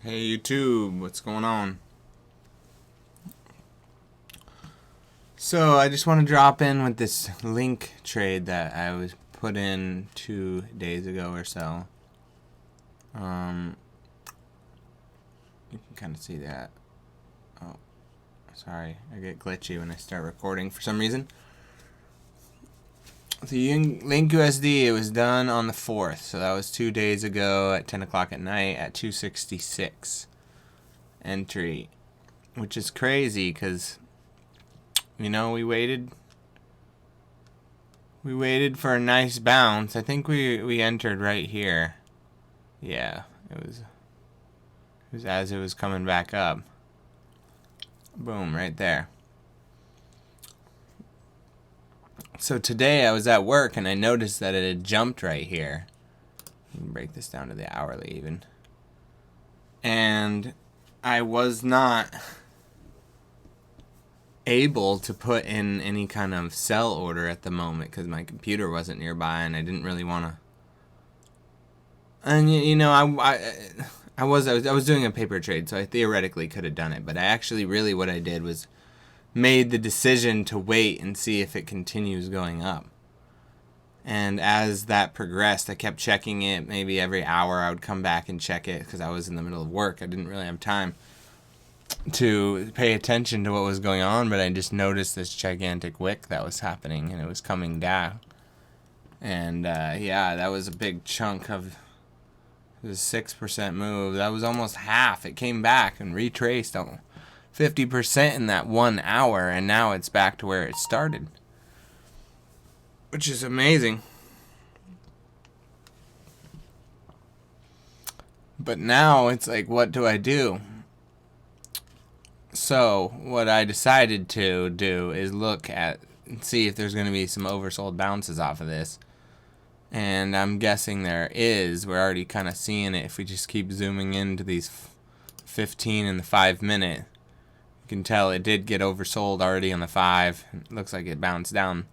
Hey YouTube, what's going on? So I just want to drop in with this link trade that I was put in 2 days ago or so. You can kind of see that. Oh, sorry, I get glitchy when I start recording for some reason. The Link USD, it was done on the 4th, so that was 2 days ago at 10 o'clock at night at 266 entry, which is crazy because we waited for a nice bounce. I think we entered right here. Yeah, it was as it was coming back up. Boom, right there. So today I was at work and I noticed that it had jumped right here. Let me break this down to the hourly even. And I was not able to put in any kind of sell order at the moment because my computer wasn't nearby and I didn't really want to. And I was doing a paper trade, so I theoretically could have done it, but I actually really what I did was made the decision to wait and see if it continues going up. And as that progressed, I kept checking it. Maybe every hour I would come back and check it because I was in the middle of work. I didn't really have time to pay attention to what was going on, but I just noticed this gigantic wick that was happening, and it was coming down. And that was a big chunk of the 6% move. That was almost half. It came back and retraced 50% in that 1 hour, and now it's back to where it started, which is amazing. But now it's like, what do I do? So what I decided to do is look at and see if there's going to be some oversold bounces off of this. And I'm guessing there is. We're already kind of seeing it if we just keep zooming into these 15 and the 5 minute. You can tell it did get oversold already on the 5. It looks like it bounced down.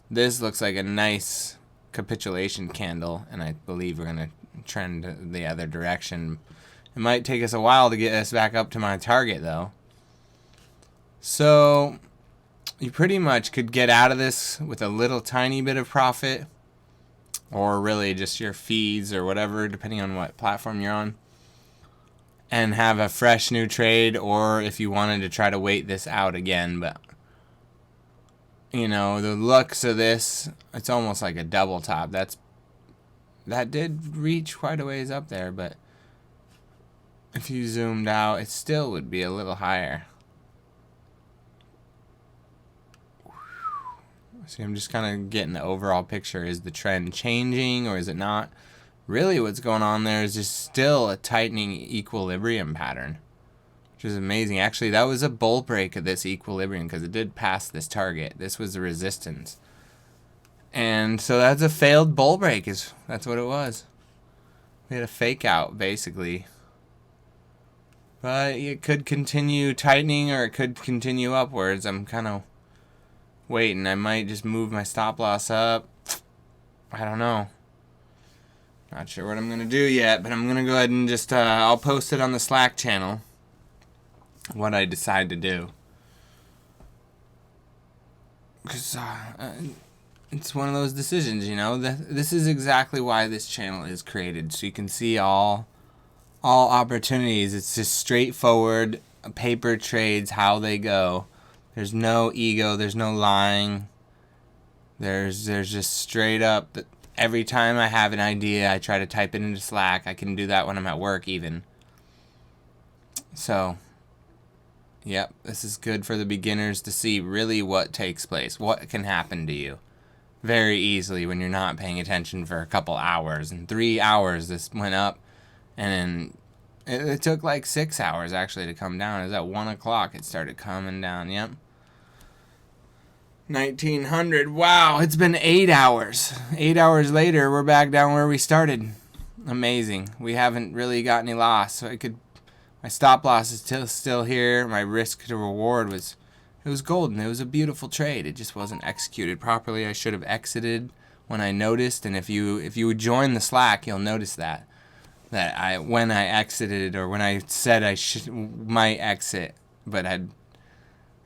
This looks like a nice capitulation candle, and I believe we're going to trend the other direction. It might take us a while to get us back up to my target though. So you pretty much could get out of this with a little tiny bit of profit, or really just your fees or whatever, depending on what platform you're on, and have a fresh new trade, or if you wanted to try to wait this out again. But the looks of this, it's almost like a double top. That did reach quite a ways up there, but if you zoomed out, it still would be a little higher. See, I'm just kind of getting the overall picture. Is the trend changing or is it not? Really what's going on there is just still a tightening equilibrium pattern, which is amazing. Actually, that was a bull break of this equilibrium because it did pass this target. This was the resistance. And so that's a failed bull break. That's what it was. We had a fake out, basically. But it could continue tightening or it could continue upwards. I'm kind of waiting. I might just move my stop loss up. I don't know. Not sure what I'm going to do yet, but I'm going to go ahead and just, I'll post it on the Slack channel, what I decide to do. Because it's one of those decisions, This is exactly why this channel is created, so you can see all opportunities. It's just straightforward paper trades, how they go. There's no ego, there's no lying. There's just straight up. Every time I have an idea, I try to type it into Slack. I can do that when I'm at work even. So, yep, this is good for the beginners to see really what takes place. What can happen to you very easily when you're not paying attention for a couple hours. In 3 hours, this went up, and then it took like 6 hours actually to come down. It was at 1 o'clock it started coming down. Yep. 1900. Wow, it's been 8 hours. 8 hours later, we're back down where we started. Amazing. We haven't really got any loss. So my stop loss is still here. My risk to reward was golden. It was a beautiful trade. It just wasn't executed properly. I should have exited when I noticed. And if you join the Slack, you'll notice that. that when I exited, or when I said I might exit, but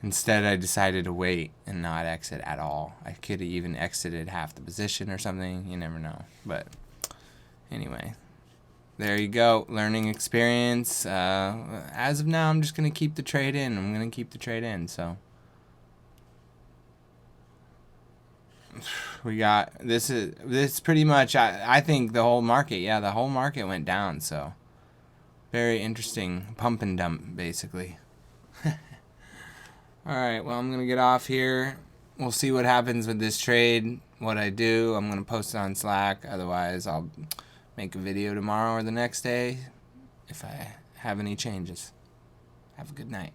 instead I decided to wait and not exit at all. I could have even exited half the position or something. You never know. But anyway, there you go. Learning experience. As of now, I'm just going to keep the trade in. I'm going to keep the trade in. So we got this pretty much. I think the whole market. Yeah, the whole market went down. So very interesting pump and dump, basically. All right, well, I'm going to get off here. We'll see what happens with this trade, what I do. I'm going to post it on Slack. Otherwise, I'll make a video tomorrow or the next day if I have any changes. Have a good night.